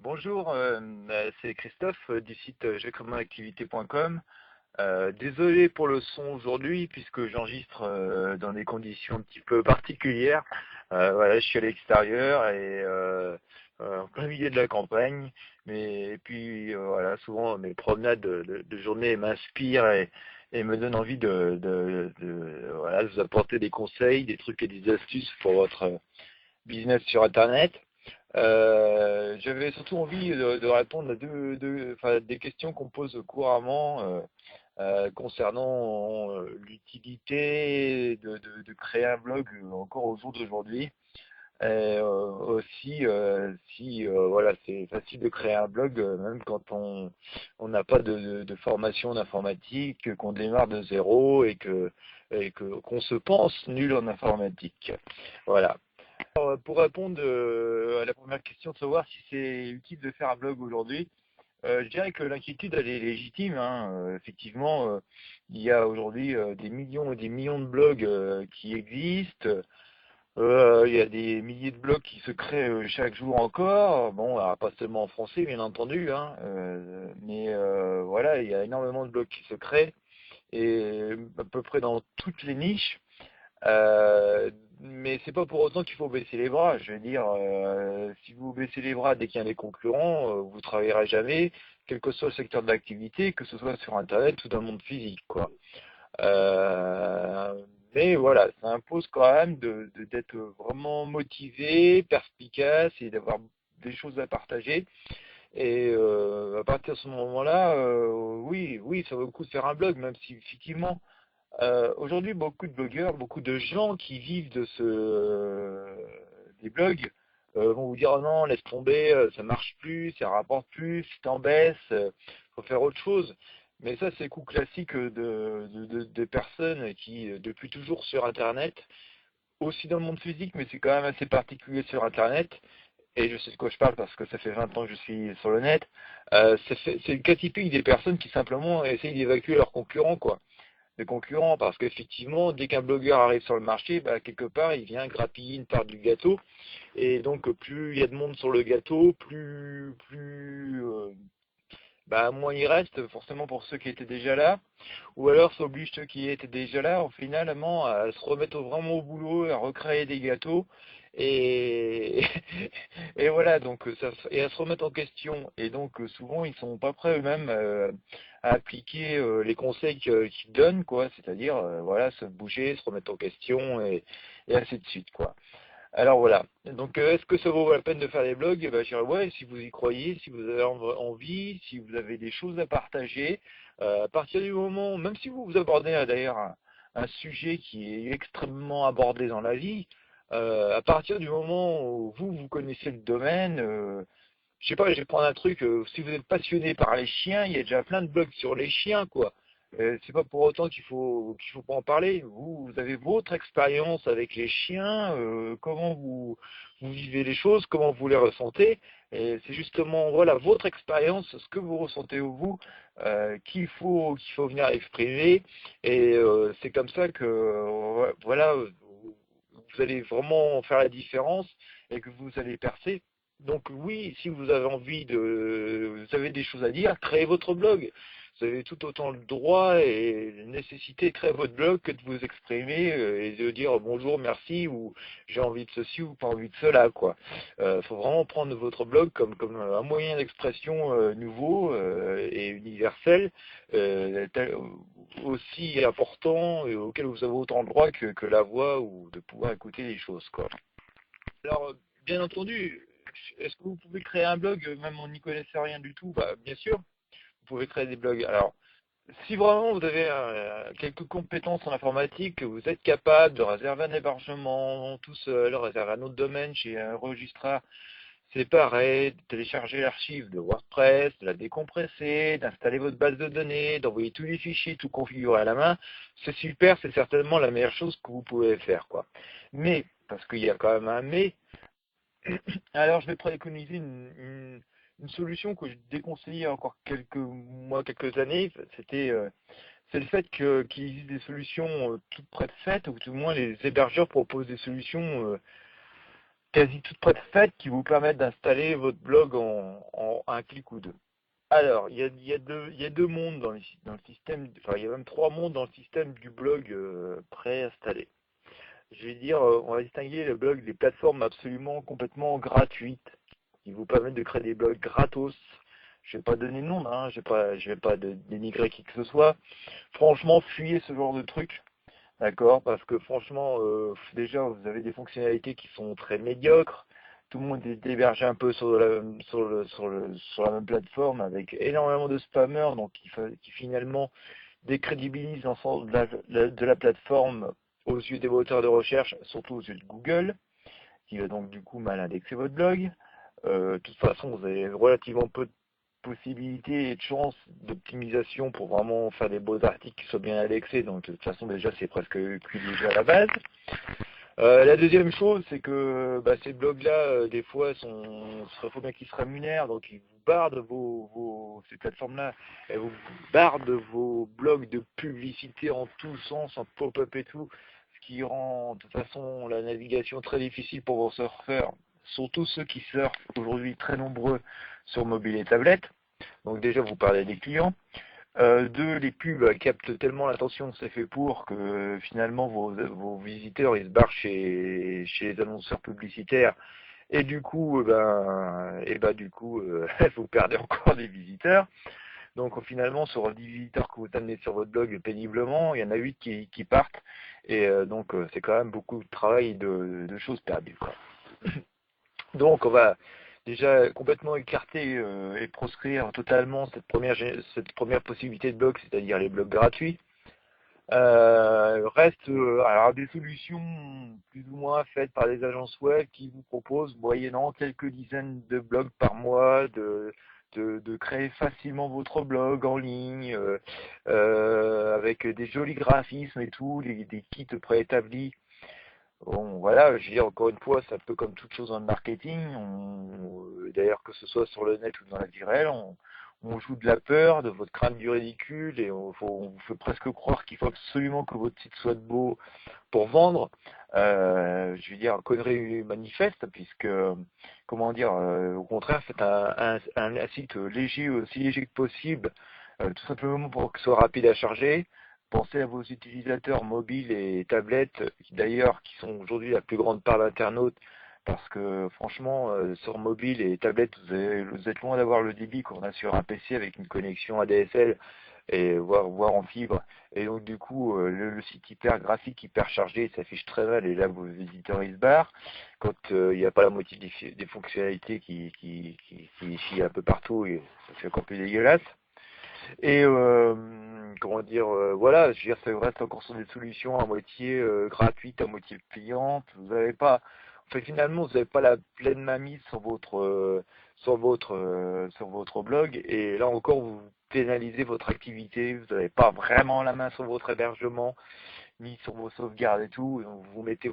Bonjour, c'est Christophe du site jeuxcommunactivité.com. Désolé pour le son aujourd'hui puisque j'enregistre dans des conditions un petit peu particulières. Voilà, je suis à l'extérieur et en plein milieu de la campagne. Mais et puis voilà, souvent mes promenades de journée m'inspirent et me donnent envie voilà, de vous apporter des conseils, des trucs et des astuces pour votre business sur Internet. J'avais surtout envie de répondre à enfin, des questions qu'on me pose couramment concernant l'utilité de créer un blog encore au jour d'aujourd'hui. Et aussi, si voilà, c'est facile de créer un blog même quand on n'a pas de formation en informatique, qu'on démarre de zéro qu'on se pense nul en informatique. Voilà. Pour répondre à la première question de savoir si c'est utile de faire un blog aujourd'hui, je dirais que l'inquiétude elle est légitime, hein. Effectivement, il y a aujourd'hui des millions et des millions de blogs qui existent. Il y a des milliers de blogs qui se créent chaque jour encore. Bon, alors, pas seulement en français, bien entendu, hein, mais voilà, il y a énormément de blogs qui se créent et à peu près dans toutes les niches. Mais c'est pas pour autant qu'il faut baisser les bras. Je veux dire, si vous baissez les bras dès qu'il y a des concurrents, vous travaillerez jamais, quel que soit le secteur de l'activité, que ce soit sur Internet ou dans le monde physique, quoi. Euh, mais voilà, ça impose quand même d'être vraiment motivé, perspicace et d'avoir des choses à partager. Et à partir de ce moment-là, oui, oui, ça vaut le coup de faire un blog, même si effectivement aujourd'hui, beaucoup de blogueurs, beaucoup de gens qui vivent des blogs vont vous dire oh non, laisse tomber, ça marche plus, ça rapporte plus, c'est en baisse, faut faire autre chose. Mais ça, c'est le coup classique de personnes qui, depuis toujours sur Internet, aussi dans le monde physique, mais c'est quand même assez particulier sur Internet, et je sais de quoi je parle parce que ça fait 20 ans que je suis sur le net, c'est le cas typique des personnes qui simplement essayent d'évacuer leurs concurrents, quoi, de concurrents, parce qu'effectivement, dès qu'un blogueur arrive sur le marché, bah, quelque part, il vient grappiller une part du gâteau, et donc plus il y a de monde sur le gâteau, bah, moins il reste, forcément pour ceux qui étaient déjà là, ou alors ça oblige ceux qui étaient déjà là, finalement, à se remettre vraiment au boulot, à recréer des gâteaux, et, et voilà, donc et à se remettre en question. Et donc souvent ils sont pas prêts eux-mêmes à appliquer les conseils qu'ils donnent, quoi, c'est-à-dire voilà, se bouger, se remettre en question et ainsi de suite, quoi. Alors voilà. Donc est-ce que ça vaut la peine de faire des blogs? Eh ben, je dirais ouais, si vous y croyez, si vous avez envie, si vous avez des choses à partager, à partir du moment, même si vous abordez d'ailleurs un sujet qui est extrêmement abordé dans la vie, à partir du moment où vous connaissez le domaine, je sais pas, je vais prendre un truc, si vous êtes passionné par les chiens, il y a déjà plein de blogs sur les chiens, quoi. C'est pas pour autant qu'il faut pas en parler. Vous avez votre expérience avec les chiens, comment vous vivez les choses, comment vous les ressentez. Et c'est justement voilà votre expérience, ce que vous ressentez vous, qu'il faut venir exprimer. Et c'est comme ça que voilà, vous allez vraiment faire la différence et que vous allez percer. Donc oui, si vous avez envie vous avez des choses à dire, créez votre blog. Vous avez tout autant le droit et la nécessité de créer votre blog que de vous exprimer et de dire bonjour, merci ou j'ai envie de ceci ou pas envie de cela, quoi. Faut vraiment prendre votre blog comme un moyen d'expression nouveau et universel, aussi important et auquel vous avez autant de droit que la voix ou de pouvoir écouter les choses, quoi. Alors, bien entendu, est-ce que vous pouvez créer un blog, même en n'y connaissant rien du tout? Bah, bien sûr, vous pouvez créer des blogs. Alors, si vraiment vous avez quelques compétences en informatique, que vous êtes capable de réserver un hébergement tout seul, réserver un autre domaine chez un registrar séparé, de télécharger l'archive de WordPress, de la décompresser, d'installer votre base de données, d'envoyer tous les fichiers, tout configurer à la main, c'est super, c'est certainement la meilleure chose que vous pouvez faire, quoi. Mais, parce qu'il y a quand même un mais, alors je vais préconiser une solution que je déconseillais il y a encore quelques mois, quelques années, c'est le fait qu'il existe des solutions toutes prêtes faites, ou tout au moins les hébergeurs proposent des solutions quasi toutes prêtes qui vous permettent d'installer votre blog en un clic ou deux. Alors, il y a deux mondes dans le système, enfin il y a même trois mondes dans le système du blog préinstallé. Je vais dire, on va distinguer le blog des plateformes absolument complètement gratuites qui vous permettent de créer des blogs gratos. Je vais pas donner de nom, hein, je vais pas dénigrer qui que ce soit. Franchement, fuyez ce genre de truc. D'accord, parce que franchement, déjà, vous avez des fonctionnalités qui sont très médiocres. Tout le monde est hébergé un peu sur la même plateforme avec énormément de spammers, donc qui finalement décrédibilisent l'ensemble de la plateforme aux yeux des moteurs de recherche, surtout aux yeux de Google, qui va donc du coup mal indexer votre blog. De toute façon, vous avez relativement peu de possibilités et de chances d'optimisation pour vraiment faire des beaux articles qui soient bien indexés. Donc de toute façon déjà c'est presque cuit déjà à la base. La deuxième chose, c'est que ces blogs-là, des fois, il faut bien qu'ils se rémunèrent, donc ils vous bardent ces plateformes-là, elles vous bardent vos blogs de publicité en tous sens, en pop-up et tout, ce qui rend de toute façon la navigation très difficile pour vos surfeurs, surtout ceux qui surfent aujourd'hui très nombreux sur mobile et tablette. Donc déjà, vous parlez des clients. Deux, les pubs captent tellement l'attention, c'est fait pour que finalement vos visiteurs ils se barrent chez les annonceurs publicitaires et du coup vous perdez encore des visiteurs. Donc finalement sur les 10 visiteurs que vous amenez sur votre blog péniblement, il y en a 8 qui partent et donc c'est quand même beaucoup de travail de choses perdues, quoi. Donc on va déjà complètement écarter et proscrire totalement cette première possibilité de blog, c'est-à-dire les blogs gratuits. Alors des solutions plus ou moins faites par des agences web qui vous proposent, moyennant quelques dizaines de blogs par mois, de créer facilement votre blog en ligne, avec des jolis graphismes et tout, des kits préétablis. Bon, voilà, je veux dire, encore une fois, c'est un peu comme toute chose dans le marketing. D'ailleurs, que ce soit sur le net ou dans la vie réelle, on joue de la peur, de votre crainte du ridicule, et on vous fait presque croire qu'il faut absolument que votre site soit beau pour vendre. Je veux dire, connerie manifeste, puisque, comment dire, au contraire, faites un site léger, aussi léger que possible, tout simplement pour que ce soit rapide à charger. Pensez à vos utilisateurs mobiles et tablettes, qui d'ailleurs qui sont aujourd'hui la plus grande part d'internautes, parce que franchement, sur mobile et tablette, vous êtes loin d'avoir le débit qu'on a sur un PC avec une connexion ADSL et voire en fibre. Et donc du coup, le site hyper graphique, hyper chargé, il s'affiche très mal et là vos visiteurs ils se barrent. Quand il n'y a pas la moitié des fonctionnalités qui chient un peu partout, et ça fait encore plus dégueulasse. Et comment dire, voilà, je veux dire, ça reste encore sur des solutions à moitié gratuites, à moitié payantes. Vous n'avez pas, enfin finalement, vous n'avez pas la pleine mainmise sur votre blog. Et là encore, vous pénalisez votre activité. Vous n'avez pas vraiment la main sur votre hébergement, ni sur vos sauvegardes et tout. Donc, vous mettez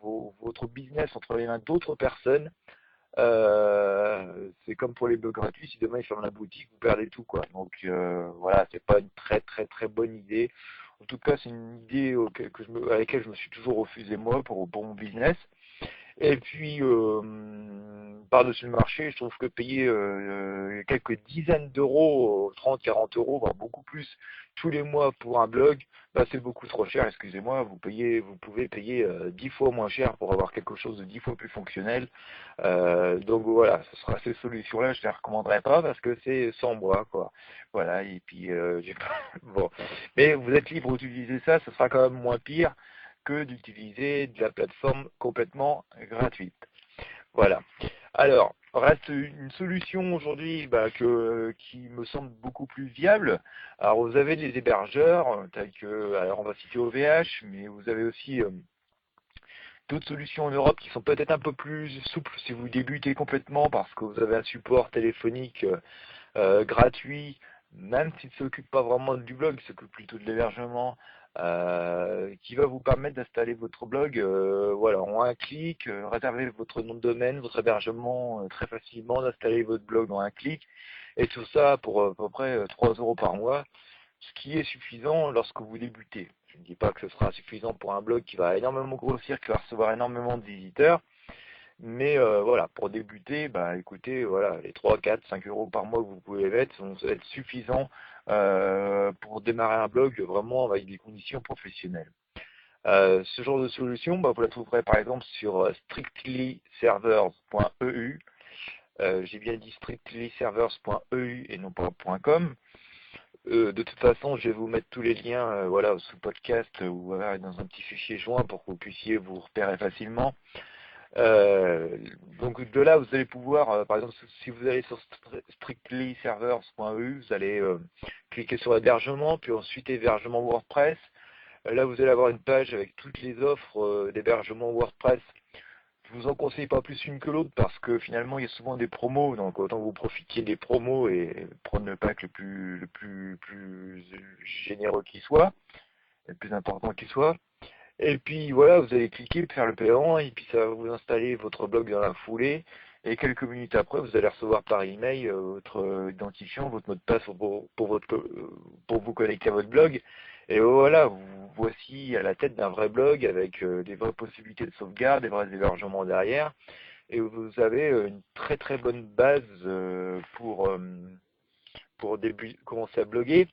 votre business entre les mains d'autres personnes. C'est comme pour les blogs gratuits, si demain ils ferment la boutique, vous perdez tout, quoi. Donc voilà, c'est pas une très très très bonne idée. En tout cas, c'est une idée à laquelle je me suis toujours refusé moi pour mon business. Et puis, par-dessus le marché, je trouve que payer quelques dizaines d'euros, 30, 40 euros, voire beaucoup plus, tous les mois pour un blog, c'est beaucoup trop cher, excusez-moi, vous pouvez payer 10 fois moins cher pour avoir quelque chose de 10 fois plus fonctionnel. Donc voilà, ce sera ces solutions-là, je ne les recommanderais pas parce que c'est sans moi, quoi. Voilà, et puis, bon. Mais vous êtes libre d'utiliser ça, ce sera quand même moins pire que d'utiliser de la plateforme complètement gratuite. Voilà. Alors, reste une solution aujourd'hui qui me semble beaucoup plus viable. Alors, vous avez des hébergeurs tels que, alors on va citer OVH, mais vous avez aussi d'autres solutions en Europe qui sont peut-être un peu plus souples si vous débutez complètement parce que vous avez un support téléphonique gratuit, même s'il ne s'occupe pas vraiment du blog, il s'occupe plutôt de l'hébergement, qui va vous permettre d'installer votre blog voilà, en un clic, réserver votre nom de domaine, votre hébergement très facilement, d'installer votre blog en un clic, et tout ça pour à peu près 3 euros par mois, ce qui est suffisant lorsque vous débutez. Je ne dis pas que ce sera suffisant pour un blog qui va énormément grossir, qui va recevoir énormément de visiteurs, Mais voilà, pour débuter, bah écoutez, voilà, les 3, 4, 5 euros par mois que vous pouvez mettre vont être suffisants pour démarrer un blog vraiment avec des conditions professionnelles. Ce genre de solution, bah, vous la trouverez par exemple sur strictlyservers.eu. J'ai bien dit strictlyservers.eu et non pas .com. De toute façon, je vais vous mettre tous les liens voilà, sous podcast ou dans un petit fichier joint pour que vous puissiez vous repérer facilement. Euh, donc de là, vous allez pouvoir, par exemple, si vous allez sur strictlyservers.eu, vous allez cliquer sur hébergement, puis ensuite hébergement WordPress. Là, vous allez avoir une page avec toutes les offres d'hébergement WordPress. Je vous en conseille pas plus une que l'autre parce que finalement, il y a souvent des promos, donc autant que vous profitiez des promos et prendre le pack le plus généreux qui soit, le plus important qui soit. Et puis voilà, vous allez cliquer pour faire le paiement et puis ça va vous installer votre blog dans la foulée. Et quelques minutes après, vous allez recevoir par email votre identifiant, votre mot de passe pour vous connecter à votre blog. Et voilà, vous voici à la tête d'un vrai blog avec des vraies possibilités de sauvegarde, des vrais hébergements derrière. Et vous avez une très très bonne base pour commencer à bloguer.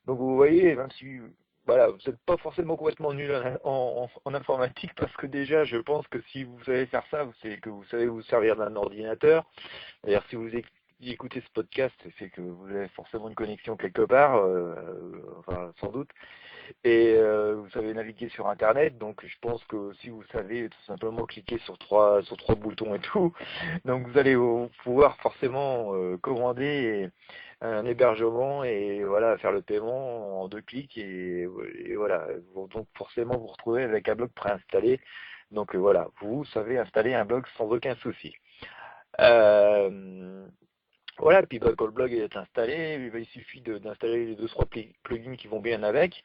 Donc vous voyez, même si voilà, vous n'êtes pas forcément complètement nul en informatique, parce que déjà, je pense que si vous savez faire ça, c'est que vous savez vous servir d'un ordinateur. D'ailleurs, si vous écoutez ce podcast, c'est que vous avez forcément une connexion quelque part, enfin sans doute. Et vous savez naviguer sur Internet, donc je pense que si vous savez tout simplement cliquer sur trois boutons et tout, donc vous allez pouvoir forcément commander un hébergement et voilà faire le paiement en 2 clics et voilà, donc forcément vous retrouvez avec un blog préinstallé. Donc voilà, vous savez installer un blog sans aucun souci. Euh, voilà, puis bah, quand le blog est installé, il suffit d'installer les 2-3 plugins qui vont bien avec.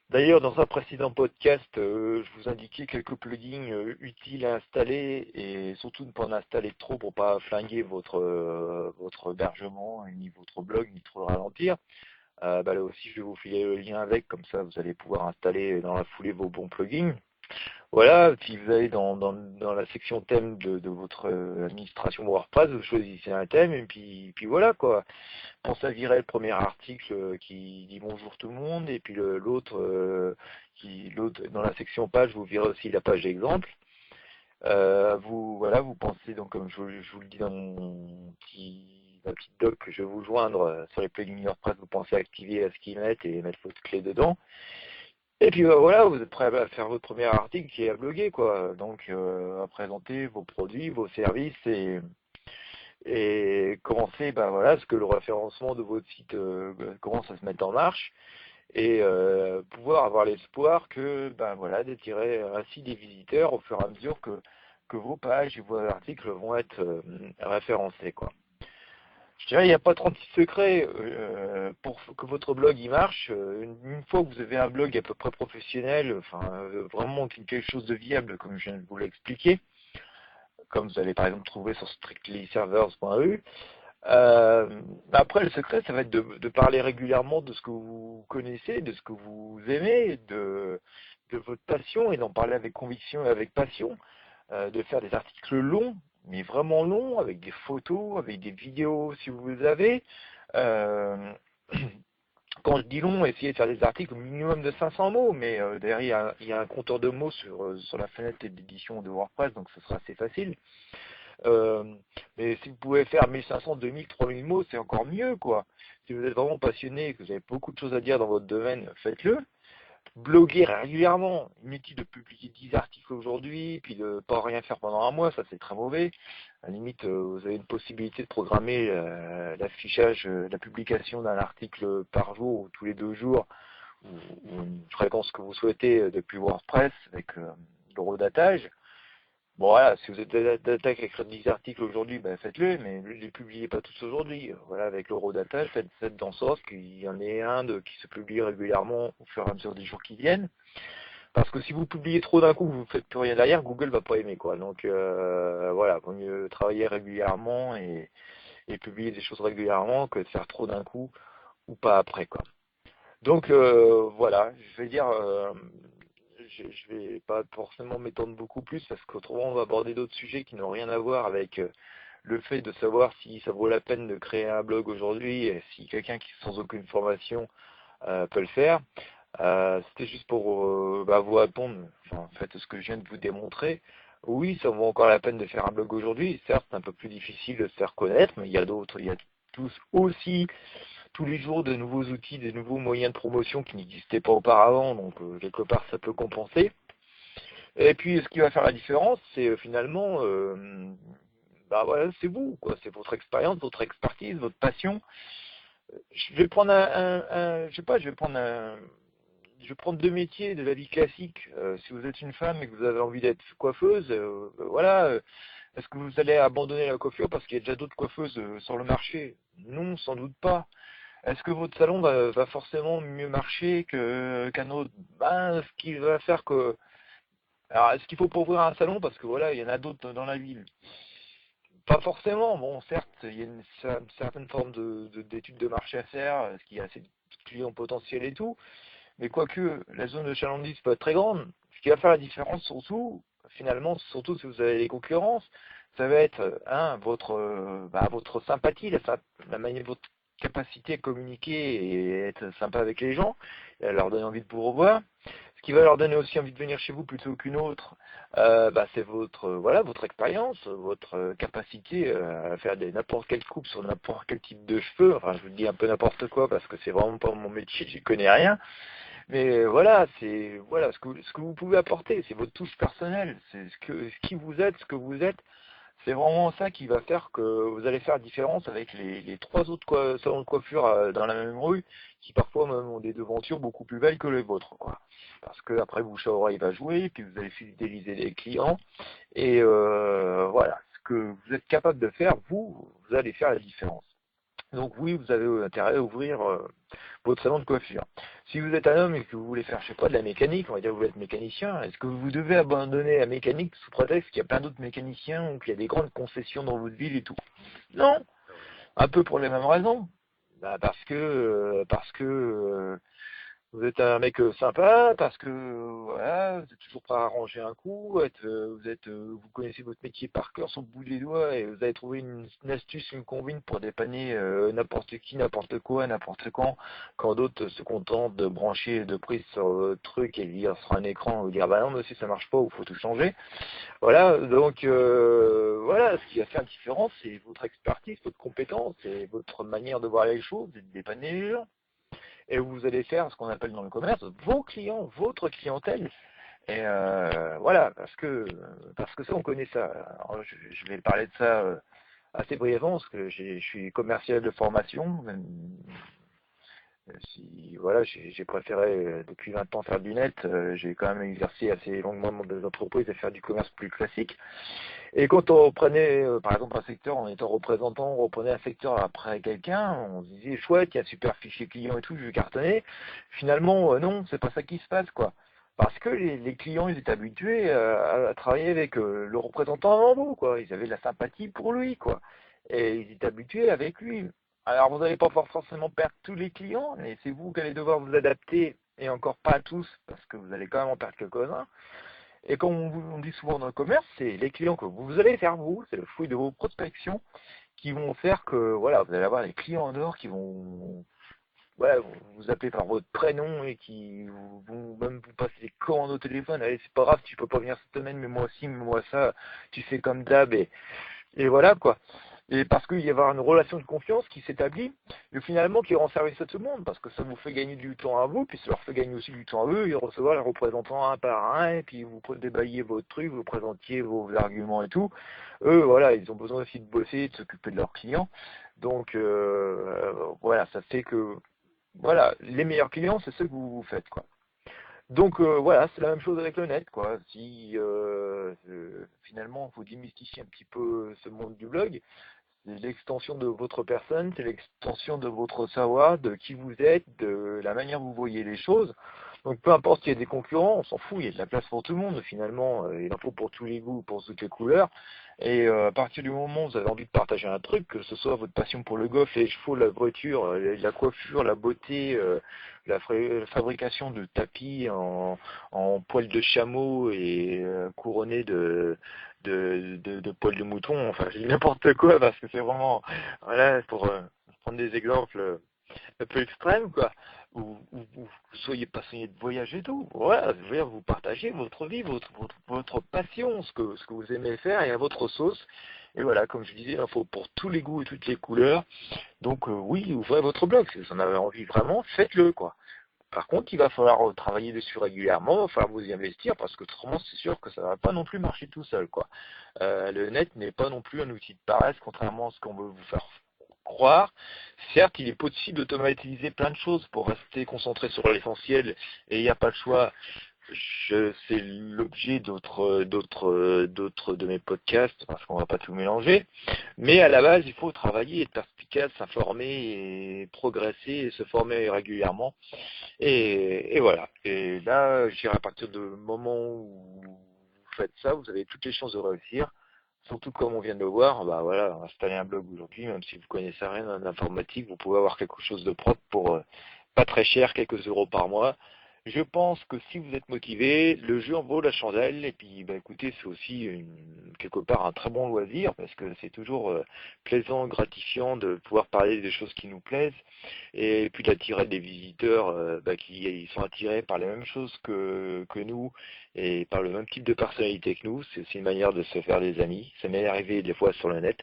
D'ailleurs, dans un précédent podcast, je vous indiquais quelques plugins utiles à installer et surtout ne pas en installer trop pour pas flinguer votre hébergement, ni votre blog, ni trop le ralentir. Bah, là aussi, je vais vous filer le lien avec, comme ça vous allez pouvoir installer dans la foulée vos bons plugins. Voilà, puis vous allez dans la section thème de votre administration WordPress, vous choisissez un thème et puis voilà quoi. Pensez à virer le premier article qui dit bonjour tout le monde et puis l'autre dans la section page vous virez aussi la page d'exemple. Vous pensez donc comme je vous le dis dans ma petite doc que je vais vous joindre sur les plugins WordPress, vous pensez activer la schemate et mettre votre clé dedans. Et puis voilà, vous êtes prêt à faire votre premier article qui est à bloguer quoi. Donc à présenter vos produits, vos services et commencer, ben voilà, ce que le référencement de votre site commence à se mettre en marche et pouvoir avoir l'espoir que, ben voilà, d'attirer ainsi des visiteurs au fur et à mesure que vos pages et vos articles vont être référencés, quoi. Je dirais, il n'y a pas 36 secrets pour que votre blog y marche. Une fois que vous avez un blog à peu près professionnel, enfin vraiment quelque chose de viable, comme je viens de vous l'expliquer, comme vous allez par exemple trouver sur strictlyservers.eu. Après, le secret, ça va être de parler régulièrement de ce que vous connaissez, de ce que vous aimez, de votre passion, et d'en parler avec conviction et avec passion, de faire des articles longs, mais vraiment longs, avec des photos, avec des vidéos si vous avez. Euh, Quand je dis long, essayez de faire des articles au minimum de 500 mots, mais derrière, il y a un compteur de mots sur la fenêtre d'édition de WordPress, donc ce sera assez facile. Euh, mais si vous pouvez faire 1500, 2000, 3000 mots, c'est encore mieux, quoi. Si vous êtes vraiment passionné et que vous avez beaucoup de choses à dire dans votre domaine, faites-le. Bloguer régulièrement. Inutile de publier 10 articles aujourd'hui, puis de pas rien faire pendant un mois, ça c'est très mauvais. À la limite, vous avez une possibilité de programmer l'affichage, la publication d'un article par jour ou tous les 2 jours, ou une fréquence que vous souhaitez depuis WordPress avec l'horodatage. Bon voilà, si vous êtes d'attaque à écrire 10 articles aujourd'hui, ben faites-le, mais ne les publiez pas tous aujourd'hui. Voilà, avec l'eurodata, faites en sorte qu'il y en ait qui se publie régulièrement au fur et à mesure des jours qui viennent. Parce que si vous publiez trop d'un coup, vous ne faites plus rien derrière, Google va pas aimer quoi. Donc voilà, vaut mieux travailler régulièrement et publier des choses régulièrement que de faire trop d'un coup ou pas après quoi. Donc voilà, je vais dire, je vais pas forcément m'étendre beaucoup plus parce qu'autrement on va aborder d'autres sujets qui n'ont rien à voir avec le fait de savoir si ça vaut la peine de créer un blog aujourd'hui et si quelqu'un qui sans aucune formation peut le faire. C'était juste pour vous répondre, enfin, en fait, ce que je viens de vous démontrer. Oui, ça vaut encore la peine de faire un blog aujourd'hui. Certes, c'est un peu plus difficile de se faire connaître, mais il y a d'autres, il y a tous aussi tous les jours de nouveaux outils, de nouveaux moyens de promotion qui n'existaient pas auparavant, donc quelque part ça peut compenser. Et puis ce qui va faire la différence, c'est finalement, voilà, c'est vous, quoi, c'est votre expérience, votre expertise, votre passion. Je vais prendre je sais pas, je vais prendre deux métiers de la vie classique. Si vous êtes une femme et que vous avez envie d'être coiffeuse, voilà, est-ce que vous allez abandonner la coiffure parce qu'il y a déjà d'autres coiffeuses sur le marché? Non, sans doute pas. Est-ce que votre salon va forcément mieux marcher qu'un autre? Ben, ce qui va faire que... Alors, est-ce qu'il faut pas ouvrir un salon? Parce que voilà, il y en a d'autres dans la ville. Pas forcément. Bon, certes, il y a une certaine forme d'étude de marché à faire, est-ce qu'il y a assez de clients potentiels et tout. Mais quoique, la zone de chalandise peut être très grande. Ce qui va faire la différence surtout, finalement, surtout si vous avez des concurrences, ça va être, votre sympathie, la manière, votre capacité à communiquer et être sympa avec les gens, et à leur donner envie de vous revoir. Ce qui va leur donner aussi envie de venir chez vous plutôt qu'une autre, c'est votre expérience, votre capacité à faire n'importe quelle coupe sur n'importe quel type de cheveux. Enfin, je vous dis un peu n'importe quoi parce que c'est vraiment pas mon métier, j'y connais rien. Mais voilà, c'est voilà ce que vous pouvez apporter, c'est votre touche personnelle, c'est ce qui vous êtes, ce que vous êtes. C'est vraiment ça qui va faire que vous allez faire la différence avec les trois autres salons de coiffure dans la même rue, qui parfois même ont des devantures beaucoup plus belles que les vôtres, quoi. Parce que après bouche à oreille va jouer, puis vous allez fidéliser les clients, et voilà, ce que vous êtes capable de faire, vous allez faire la différence. Donc oui, vous avez intérêt à ouvrir votre salon de coiffure. Si vous êtes un homme et que vous voulez faire, je sais pas, de la mécanique, on va dire que vous êtes mécanicien, est-ce que vous devez abandonner la mécanique sous prétexte qu'il y a plein d'autres mécaniciens ou qu'il y a des grandes concessions dans votre ville et tout? Non, un peu pour les mêmes raisons. Parce que vous êtes un mec sympa, parce que voilà, vous êtes toujours prêt à arranger un coup, vous connaissez votre métier par cœur sur le bout des doigts et vous avez trouvé une astuce, une combine pour dépanner n'importe qui, n'importe quoi, n'importe quand d'autres se contentent de brancher de prise sur le truc et lire sur un écran ou dire bah non monsieur ça marche pas ou faut tout changer. Voilà, donc voilà, ce qui va faire la différence, c'est votre expertise, votre compétence et votre manière de voir les choses et de dépanner les gens. Et vous allez faire ce qu'on appelle dans le commerce vos clients, votre clientèle. Et voilà, parce que ça, on connaît ça. Alors, je vais parler de ça assez brièvement, parce que je suis commercial de formation, même si voilà, j'ai préféré depuis 20 ans faire du net, j'ai quand même exercé assez longuement dans des entreprises et faire du commerce plus classique. Et quand on prenait, par exemple, un secteur en étant représentant, on reprenait un secteur après quelqu'un, on se disait chouette, il y a un super fichier client et tout, je vais cartonner. Finalement, non, c'est pas ça qui se passe, quoi. Parce que les clients, ils étaient habitués à travailler avec le représentant avant vous, quoi. Ils avaient de la sympathie pour lui, quoi. Et ils étaient habitués avec lui. Alors, vous n'allez pas forcément perdre tous les clients, mais c'est vous qui allez devoir vous adapter, et encore pas tous, parce que vous allez quand même en perdre quelques-uns. Et comme on dit souvent dans le commerce, c'est les clients que vous allez faire vous, c'est le fruit de vos prospections qui vont faire que voilà, vous allez avoir des clients en or qui vont voilà, vous appeler par votre prénom et qui vont même vous passer des commandes au téléphone. Allez, c'est pas grave, tu peux pas venir cette semaine, mais moi aussi, mais moi ça, tu fais comme d'hab et voilà quoi. Et parce qu'il y avoir une relation de confiance qui s'établit, et finalement qui rend service à tout le monde, parce que ça vous fait gagner du temps à vous, puis ça leur fait gagner aussi du temps à eux, et recevoir les représentants un par un, et puis vous débaillez votre truc, vous présentiez vos arguments et tout. Eux, voilà, ils ont besoin aussi de bosser, de s'occuper de leurs clients. Donc voilà, ça fait que voilà, les meilleurs clients, c'est ceux que vous faites, quoi. Donc voilà, c'est la même chose avec le net, quoi. Si finalement vous démystifiez un petit peu ce monde du blog, c'est l'extension de votre personne, c'est l'extension de votre savoir, de qui vous êtes, de la manière dont vous voyez les choses. Donc peu importe s'il y a des concurrents, on s'en fout, il y a de la place pour tout le monde finalement, il en faut pour tous les goûts, pour toutes les couleurs. Et à partir du moment où vous avez envie de partager un truc, que ce soit votre passion pour le golf, les chevaux, la voiture, la coiffure, la beauté, la fabrication de tapis en poils de chameau et couronnés de poils de mouton, enfin je dis n'importe quoi parce que c'est vraiment, voilà, pour prendre des exemples un peu extrême, quoi. Vous soyez passionné de voyage et tout. Voilà, je veux dire, vous partagez votre vie, votre passion, ce que vous aimez faire et à votre sauce. Et voilà, comme je disais, il faut pour tous les goûts et toutes les couleurs. Donc oui, ouvrez votre blog. Si vous en avez envie vraiment, faites-le, quoi. Par contre, il va falloir travailler dessus régulièrement, il va falloir vous y investir parce que autrement, c'est sûr que ça va pas non plus marcher tout seul, quoi. Le net n'est pas non plus un outil de paresse, contrairement à ce qu'on veut vous faire croire. Certes, il est possible d'automatiser plein de choses pour rester concentré sur l'essentiel et il n'y a pas le choix. C'est l'objet d'autres de mes podcasts parce qu'on va pas tout mélanger. Mais à la base, il faut travailler, être perspicace, s'informer et progresser et se former régulièrement. Et voilà. Et là, je dirais à partir du moment où vous faites ça, vous avez toutes les chances de réussir. Surtout comme on vient de le voir, bah voilà, installer un blog aujourd'hui, même si vous connaissez rien en informatique, vous pouvez avoir quelque chose de propre pour pas très cher, quelques euros par mois. Je pense que si vous êtes motivé, le jeu en vaut la chandelle. Et puis, bah, écoutez, c'est aussi quelque part un très bon loisir parce que c'est toujours plaisant, gratifiant de pouvoir parler des choses qui nous plaisent et puis d'attirer des visiteurs bah, qui sont attirés par les mêmes choses que nous et par le même type de personnalité que nous. C'est aussi une manière de se faire des amis. Ça m'est arrivé des fois sur le net.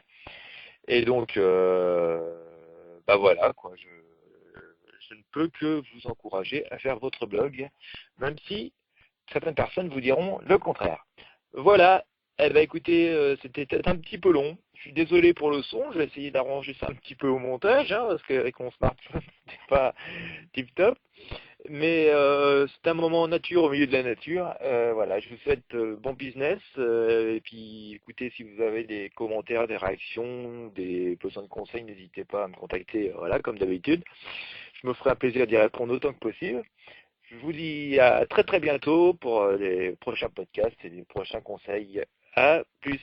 Et donc, bah voilà, quoi. Je ne peux que vous encourager à faire votre blog, même si certaines personnes vous diront le contraire. Voilà. Eh ben écoutez, c'était peut-être un petit peu long. Je suis désolé pour le son. Je vais essayer d'arranger ça un petit peu au montage, hein, parce qu'avec mon smartphone, c'était pas tip top. Mais c'est un moment en nature au milieu de la nature. Voilà, je vous souhaite bon business. Et puis écoutez, si vous avez des commentaires, des réactions, des besoins de conseils, n'hésitez pas à me contacter, voilà, comme d'habitude. Je me ferai un plaisir d'y répondre autant que possible. Je vous dis à très très bientôt pour les prochains podcasts et les prochains conseils. À plus.